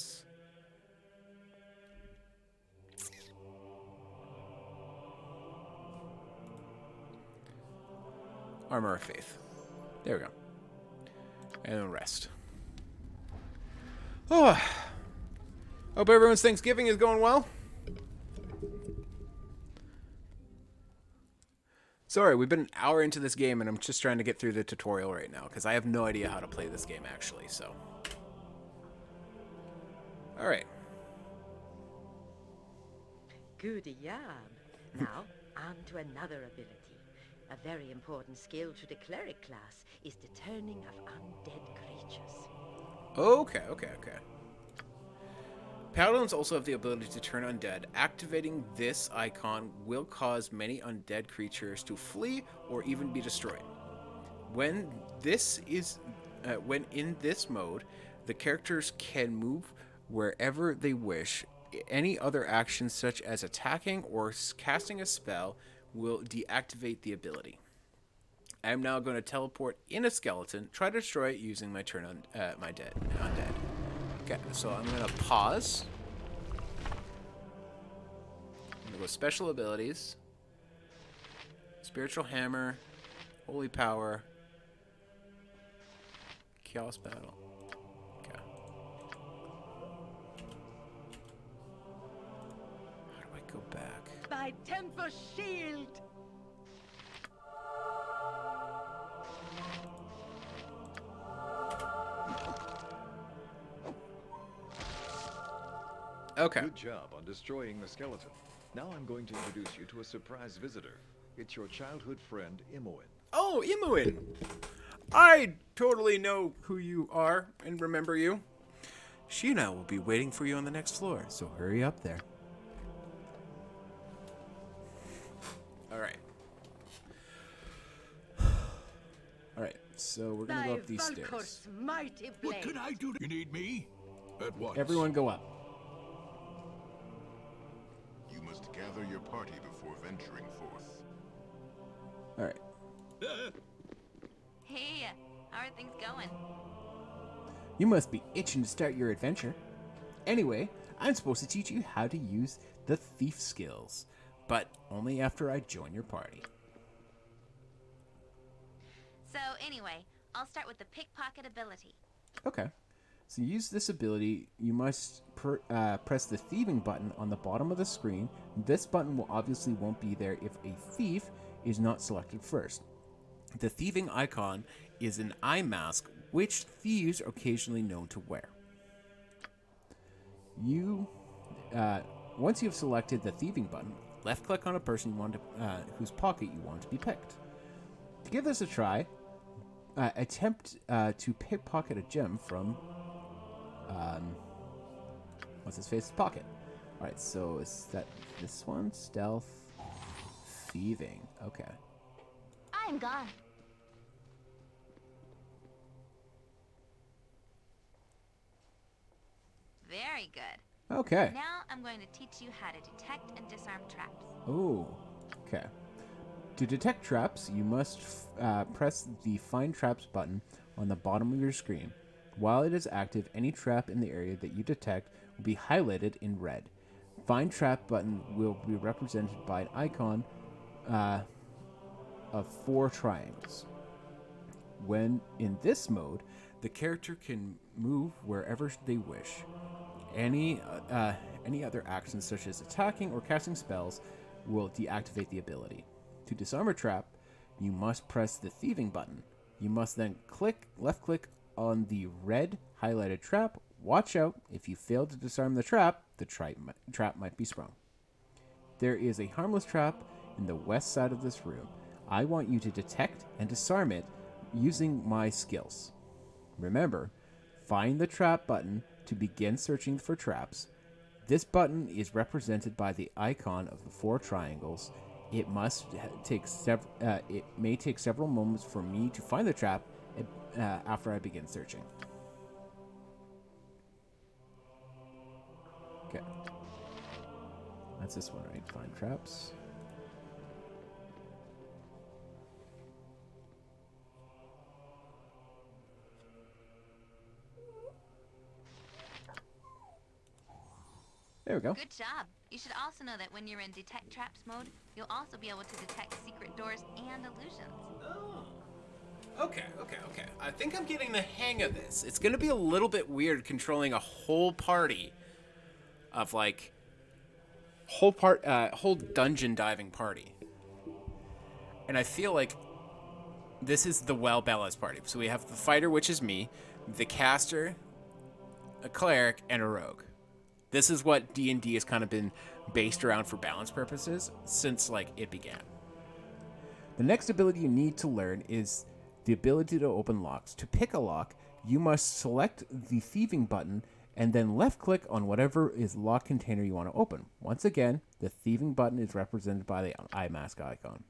Armor of Faith. There we go. And then rest. Oh, hope everyone's Thanksgiving is going well. Sorry, we've been an hour into this game, and I'm just trying to get through the tutorial right now, because I have no idea how to play this game, actually, so. Alright. Good job. Now, on to another ability. A very important skill to the cleric class is the turning of undead creatures. Okay. Paladins also have the ability to turn undead. Activating this icon will cause many undead creatures to flee or even be destroyed. When in this mode, the characters can move wherever they wish. Any other actions, such as attacking or casting a spell, will deactivate the ability. I am now going to teleport in a skeleton, try to destroy it using my turn on undead. Okay, so I'm going to pause. I'm going to go special abilities. Spiritual Hammer, Holy Power, Chaos Battle. Okay. How do I go back? By Temper Shield! Okay. Good job on destroying the skeleton. Now I'm going to introduce you to a surprise visitor. It's your childhood friend, Imoen. Oh, Imoen! I totally know who you are and remember you. She and I will be waiting for you on the next floor, so hurry up there. Alright. Alright, so we're gonna go up these stairs. Mighty What can I do? You need me? At once. Everyone go up. You must gather your party before venturing forth. Alright. Hey, how are things going? You must be itching to start your adventure. Anyway, I'm supposed to teach you how to use the thief skills, but only after I join your party. So anyway, I'll start with the pickpocket ability. Okay. So use this ability, you must press the thieving button on the bottom of the screen. This button will obviously won't be there if a thief is not selected first. The thieving icon is an eye mask, which thieves are occasionally known to wear. Once you have selected the thieving button, left-click on a person you want to, whose pocket you want to be picked. To give this a try, attempt to pickpocket a gem from what's his face's pocket. All right, so is that this one? Stealth, thieving. Okay. I'm gone. Very good. Okay. Now I'm going to teach you how to detect and disarm traps. Oh, okay. To detect traps, you must press the Find Traps button on the bottom of your screen. While it is active, any trap in the area that you detect will be highlighted in red. Find Trap button will be represented by an icon of 4 triangles. When in this mode, the character can move wherever they wish. Any other actions, such as attacking or casting spells, will deactivate the ability. To disarm a trap, you must press the thieving button. You must then left-click on the red highlighted trap. Watch out, if you fail to disarm the trap might be sprung. There is a harmless trap in the west side of this room. I want you to detect and disarm it using my skills. Remember, find the trap button to begin searching for traps. This button is represented by the icon of the 4 triangles. It may take several moments for me to find the trap after I begin searching. Okay. That's this one, right? Find traps. There we go. Good job. You should also know that when you're in detect traps mode, you'll also be able to detect secret doors and illusions. Oh. Okay. I think I'm getting the hang of this. It's going to be a little bit weird controlling a whole party of like whole dungeon diving party. And I feel like this is the well-balanced party. So we have the fighter, which is me, the caster, a cleric, and a rogue. This is what D&D has kind of been based around for balance purposes since like it began. The next ability you need to learn is the ability to open locks. To pick a lock, you must select the thieving button and then left-click on whatever is lock container you want to open. Once again, the thieving button is represented by the eye mask icon.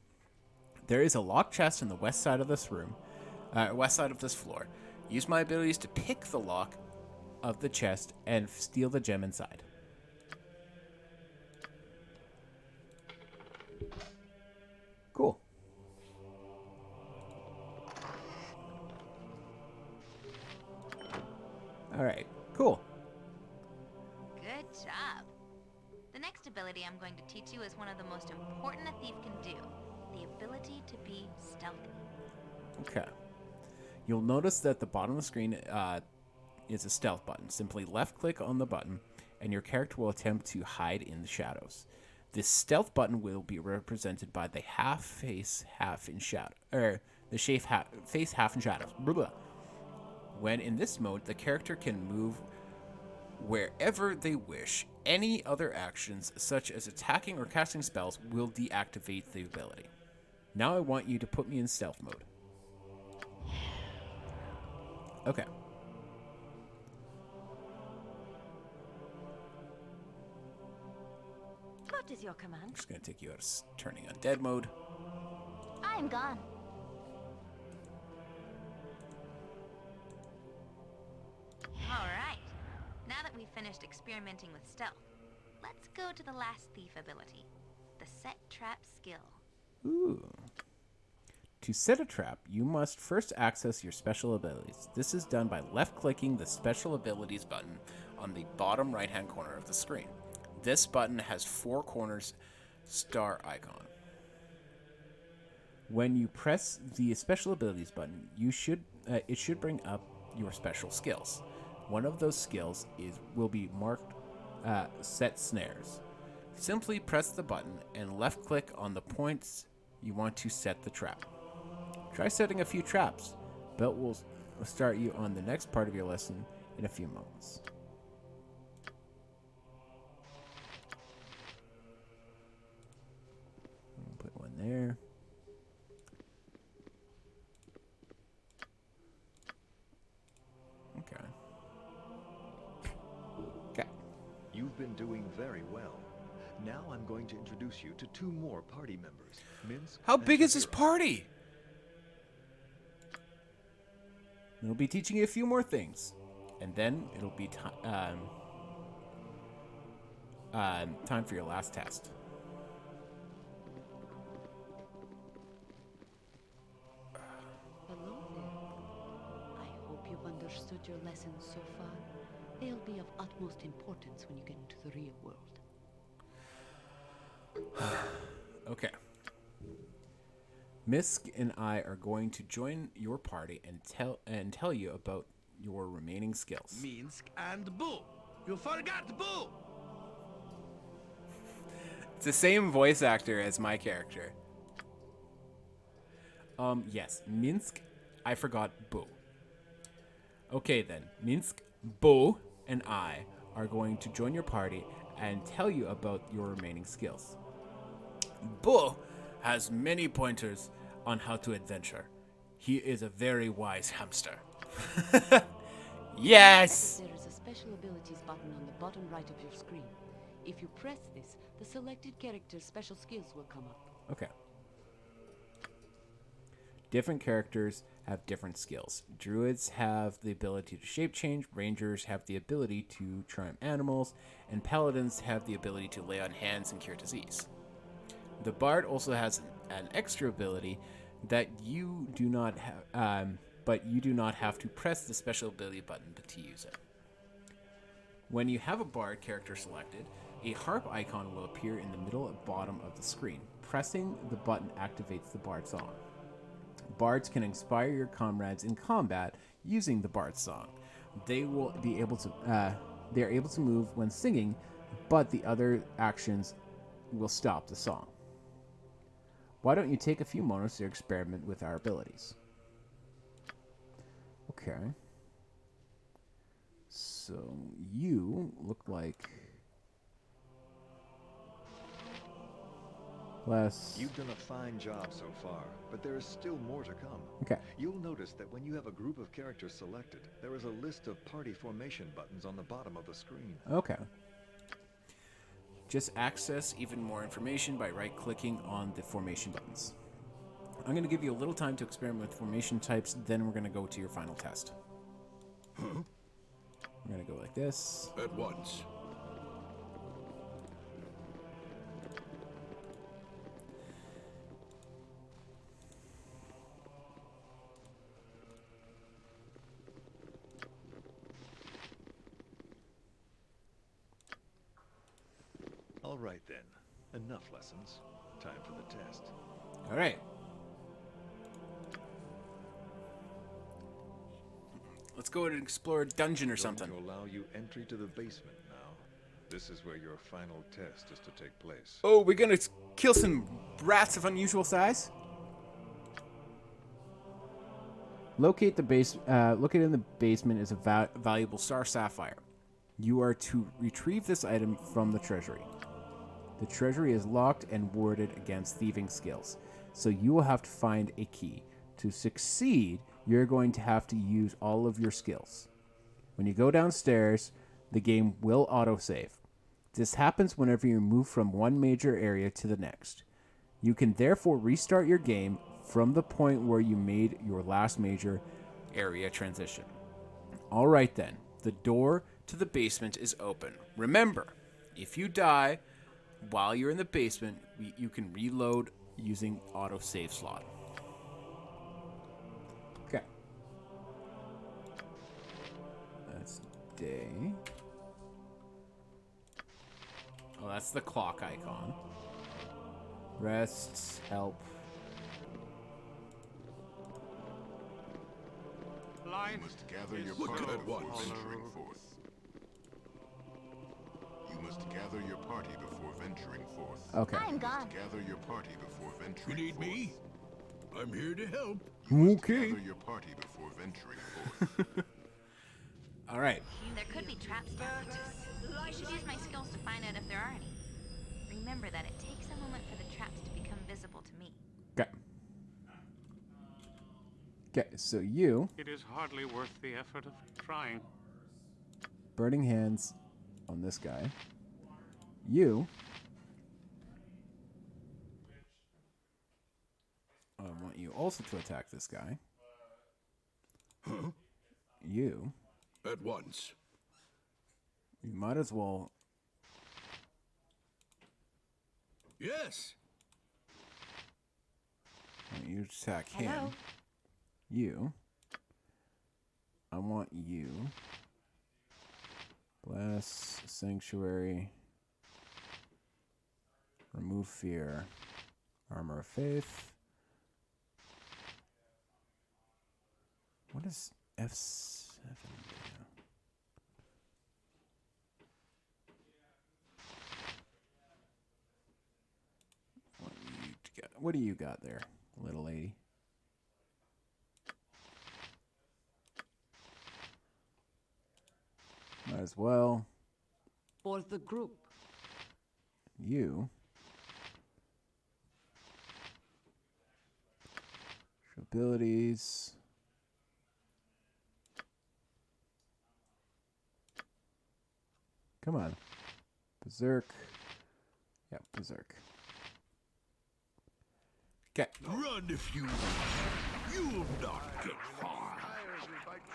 There is a locked chest in the west side of this floor. Use my abilities to pick the lock of the chest and steal the gem inside. Cool. Alright, cool. Good job. The next ability I'm going to teach you is one of the most important a thief can do. The ability to be stealthy. Okay. You'll notice that the bottom of the screen is a stealth button. Simply left-click on the button, and your character will attempt to hide in the shadows. This stealth button will be represented by the half face, half in shadow, or the face half in shadows. Blah, blah. When in this mode, the character can move wherever they wish. Any other actions, such as attacking or casting spells, will deactivate the ability. Now I want you to put me in stealth mode. Okay. What is your command? I'm just going to take you out of turning on dead mode. I'm gone. Alright. Now that we've finished experimenting with stealth, let's go to the last thief ability. The set trap skill. Ooh. To set a trap, you must first access your special abilities. This is done by left-clicking the special abilities button on the bottom right-hand corner of the screen. This button has 4 corners star icon. When you press the special abilities button, it should bring up your special skills. One of those skills will be marked set snares. Simply press the button and left-click on the points you want to set the trap. Try setting a few traps. Belt will start you on the next part of your lesson in a few moments. Put one there. Okay. Okay. You've been doing very well. Now I'm going to introduce you to 2 more party members, Minsk. How and big is this Shakira. party? We'll be teaching you a few more things, and then it'll be time for your last test. Hello there. I hope you've understood your lessons so far. They'll be of utmost importance when you get into the real world. Okay. Misk and I are going to join your party and tell you about your remaining skills. Minsk and Boo. You forgot Boo. It's the same voice actor as my character. Yes, Minsk. I forgot Boo. Okay then, Minsk, Boo, and I are going to join your party and tell you about your remaining skills. Boo has many pointers on how to adventure. He is a very wise hamster. Yes! There is a special abilities button on the bottom right of your screen. If you press this, the selected character's special skills will come up. Okay. Different characters have different skills. Druids have the ability to shape change, rangers have the ability to charm animals, and paladins have the ability to lay on hands and cure disease. The bard also has an extra ability that you do not have, but you do not have to press the special ability button to use it. When you have a bard character selected, a harp icon will appear in the middle and bottom of the screen. Pressing the button activates the bard song. Bards can inspire your comrades in combat using the bard song. They will be able to they are able to move when singing, but the other actions will stop the song. Why don't you take a few moments to experiment with our abilities? Okay. So you look like Plus... You've done a fine job so far, but there is still more to come. Okay. You'll notice that when you have a group of characters selected, there is a list of party formation buttons on the bottom of the screen. Okay. Just access even more information by right-clicking on the formation buttons. I'm going to give you a little time to experiment with formation types, then we're going to go to your final test. Huh? We're going to go like this. At once. All right then. Enough lessons. Time for the test. All right. Let's go and explore a dungeon or something. To allow you entry to the basement now. This is where your final test is to take place. Oh, we're going to kill some rats of unusual size? Located in the basement is a valuable star sapphire. You are to retrieve this item from the treasury. The treasury is locked and warded against thieving skills, so you will have to find a key. To succeed, you're going to have to use all of your skills. When you go downstairs, the game will autosave. This happens whenever you move from one major area to the next. You can therefore restart your game from the point where you made your last major area transition. All right then. The door to the basement is open. Remember, if you die while you're in the basement, you can reload using autosave slot. Okay. That's day. Oh, that's the clock icon. Rest, help. You must gather your party before venturing forth. You must gather your party before venturing forth. Okay. I'm gone. Gather your party before venturing forth. You need me? I'm here to help. Okay. Gather your party before venturing forth. All right. There could be traps down here. I should use my skills to find out if there are any. Remember that it takes a moment for the traps to become visible to me. Okay. Okay, so you... It is hardly worth the effort of trying. Burning hands on this guy. You... I want you also to attack this guy. Huh? You... At once. You might as well... Yes. I want you to attack him. Hello? You. I want you. Bless, Sanctuary. Remove Fear. Armor of Faith. What does F7 do? What do you got there, little lady? Might as well. For the group. You. Abilities. Come on. Berserk. Yeah, Berserk. Okay. Run if you wish. You'll not get far.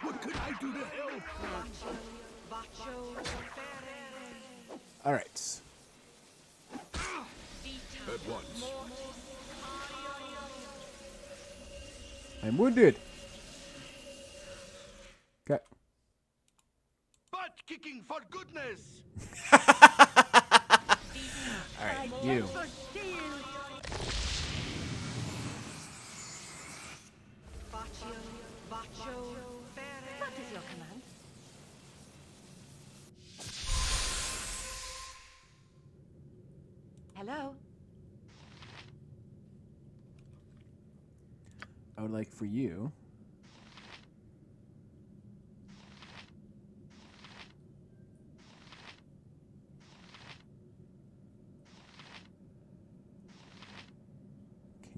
What could I do to help? All right. At once. I'm wounded. Okay. Butt kicking for goodness. All right, you. What is your command? Hello? I would like for you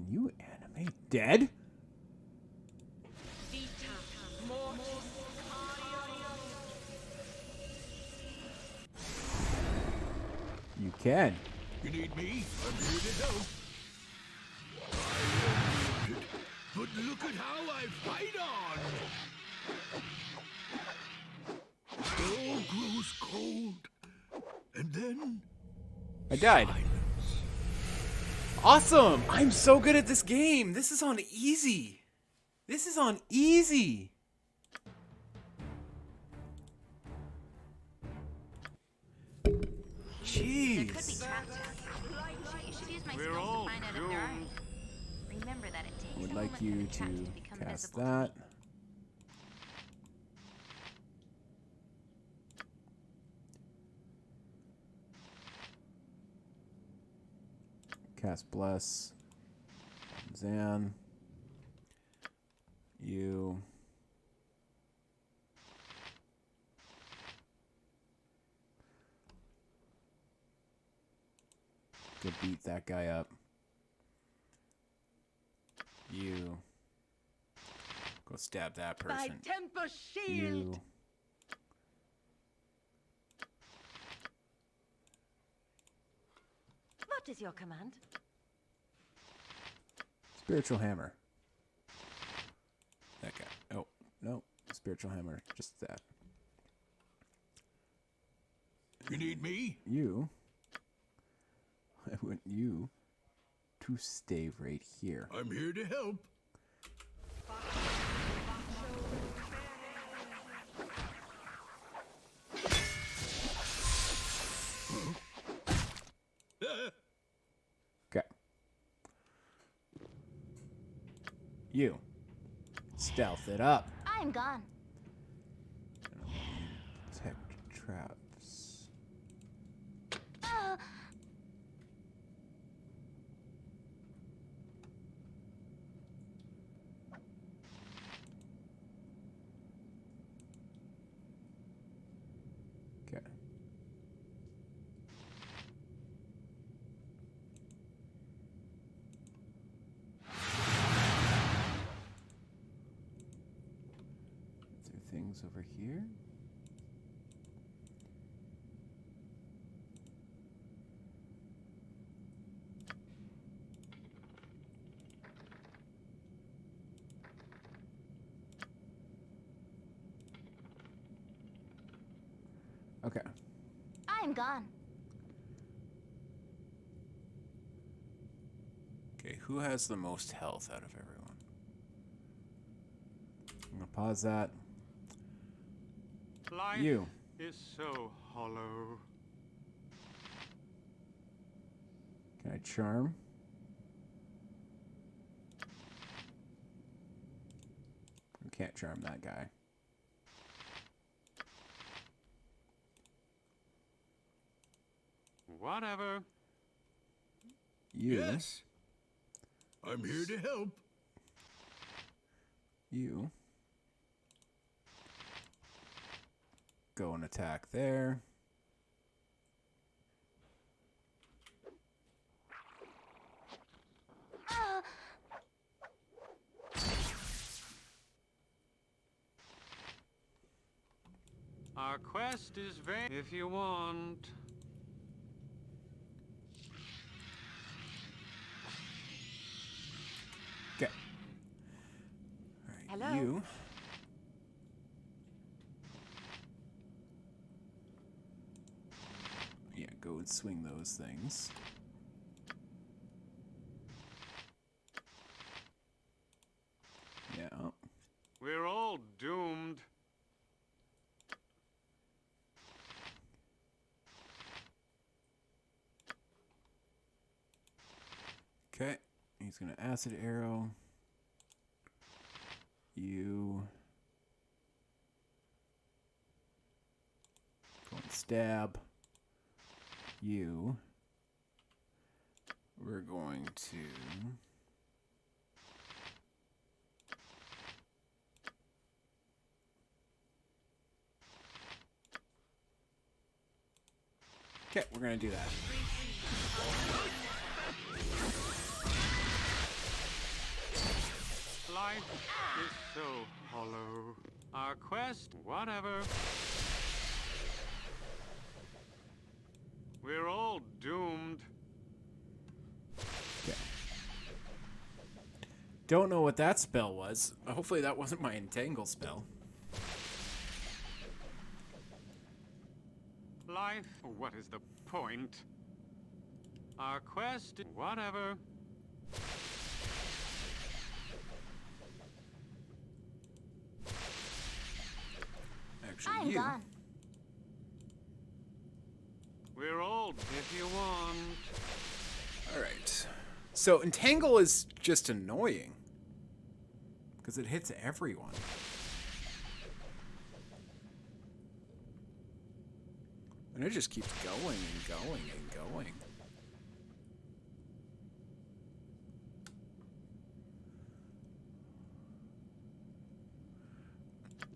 you animate dead? You can. You need me? I'm here to help. I am wounded, but look at how I fight on. Snow grows cold, and then I died. Awesome! I'm so good at this game. This is on easy. This is on easy. Jeez. There could be traps. You should use my skills to find out if there are any. Remember that it takes I would a like moment you for the to traps to become cast visible to that. me. Cast Bless. Zan. You. Go beat that guy up. You. Go stab that person. My temper shield! You. What is your command? Spiritual Hammer. That guy. Oh, no. Spiritual Hammer. Just that. you need me? You. I want you to stay right here. I'm here to help. Okay. You. Stealth it up. I'm gone. Detect traps. Okay. Is there things over here? Okay. I'm gone. Okay, who has the most health out of everyone? I'm gonna pause that. Life You. is so hollow. Can I charm? I can't charm that guy. Whatever. You. Yes. I'm here to help. You. Go and attack there. Our quest is vain if you want. Okay. Hello? You. Yeah, go and swing those things. Yeah. We're all doomed. Okay. He's gonna acid arrow. You. Go and stab. You. We're going to. Okay, we're gonna do that. Life is so hollow. Our quest, whatever. We're all doomed. Okay. Don't know what that spell was. Hopefully that wasn't my entangle spell. Life, what is the point? Our quest, whatever. Actually, I'm gone. We're old if you want. All right. So entangle is just annoying because it hits everyone. And it just keeps going and going and going.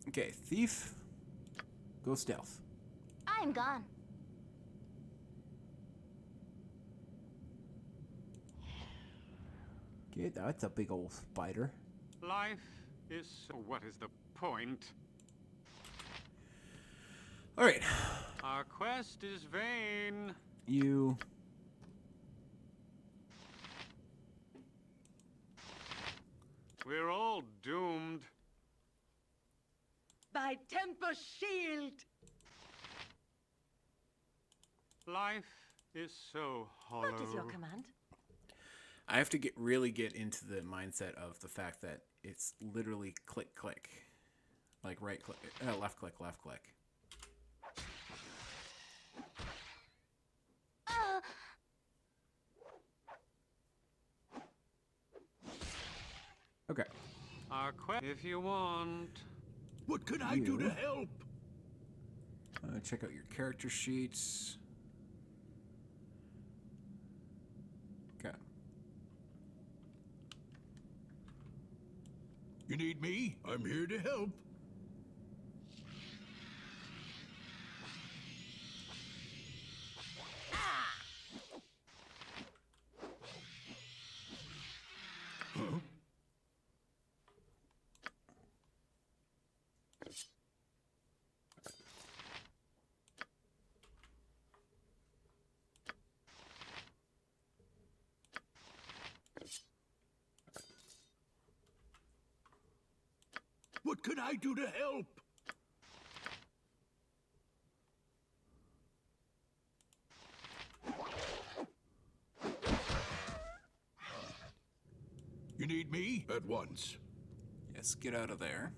Okay, thief. Go stealth. I'm gone. Okay, that's a big old spider. Life is so. What is the point? All right. Our quest is vain. You. We're all doomed. By Temper Shield! Life is so hollow. What is your command? I have to really get into the mindset of the fact that it's literally click click, like right click, left click, left click. Okay. Our quest, if you want. What can I do to help? Check out your character sheets. Okay. You need me? I'm here to help. Huh? What can I do to help? You need me? At once. Yes, get out of there.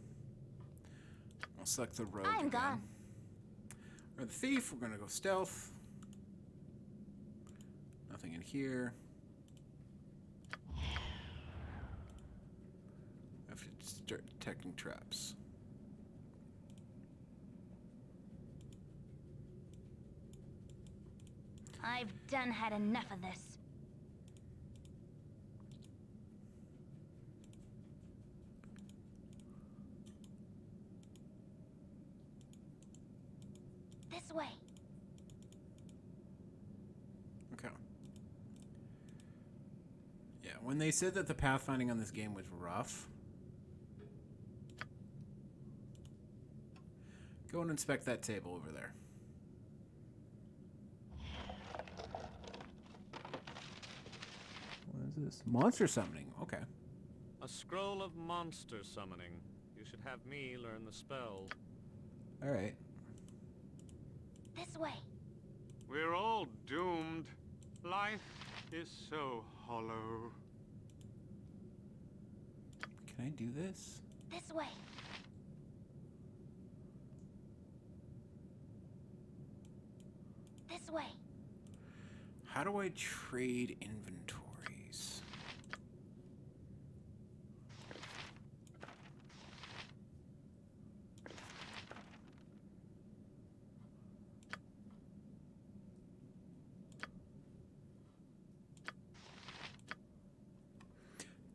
I'll select the rogue I'm again. gone. Or the thief, we're gonna go stealth. Nothing in here. I have to start detecting traps. I've done had enough of this. This way. Okay. Yeah, when they said that the pathfinding on this game was rough, go and inspect that table over there. What is this? Monster summoning. Okay. A scroll of monster summoning. You should have me learn the spell. All right. This way. We're all doomed. Life is so hollow. Can I do this? This way. This way. How do I trade inventories?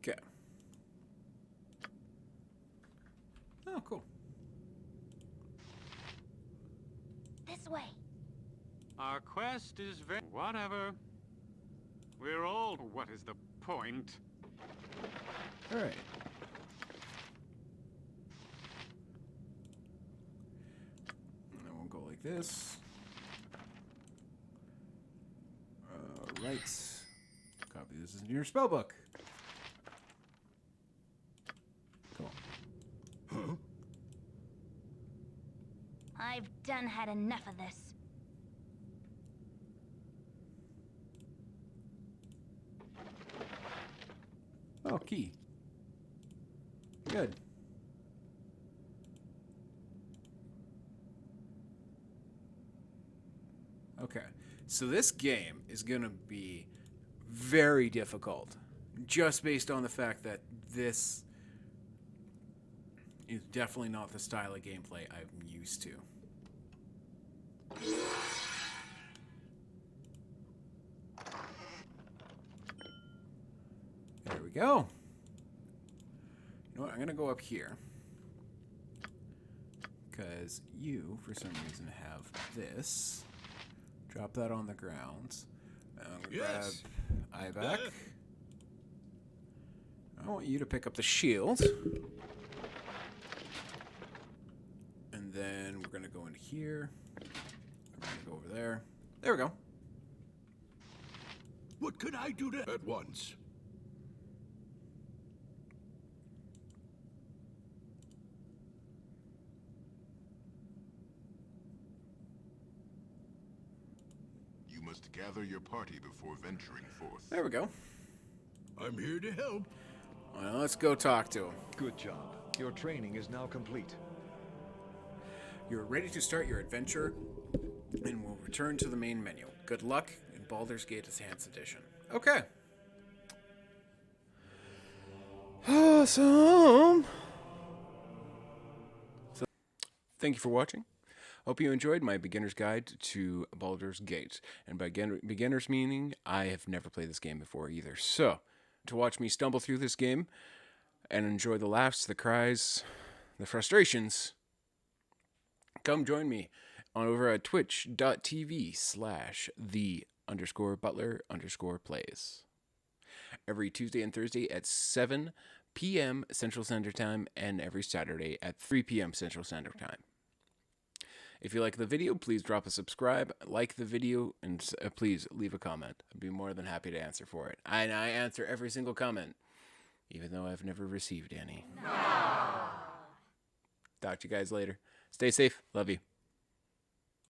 Okay. Oh, cool. This way. Our quest is whatever. We're all. What is the point? All right. like this. Right. Copy this into your spell book. Cool. Huh? I've done had enough of this. Oh, key. Good. Okay. So this game is going to be very difficult just based on the fact that this is definitely not the style of gameplay I'm used to. There we go. You know what? I'm going to go up here. Because you, for some reason, have this. Drop that on the ground. Yes. Grab eye back. I want you to pick up the shield. And then we're going to go into here. We're going to go over there. There we go. What can I do to at once? You must gather your party before venturing forth. There we go. I'm here to help. Well, let's go talk to him. Good job. Your training is now complete. You're ready to start your adventure, and we'll return to the main menu. Good luck in Baldur's Gate Enhanced Edition. Okay. Awesome. So, thank you for watching. Hope you enjoyed my beginner's guide to Baldur's Gate. And by beginner's meaning, I have never played this game before either. So, to watch me stumble through this game and enjoy the laughs, the cries, the frustrations, come join me on over at twitch.tv/the_butler_plays. Every Tuesday and Thursday at 7 p.m. Central Standard Time and every Saturday at 3 p.m. Central Standard Time. If you like the video, please drop a subscribe, like the video, and please leave a comment. I'd be more than happy to answer for it. And I answer every single comment, even though I've never received any. No. Talk to you guys later. Stay safe. Love you.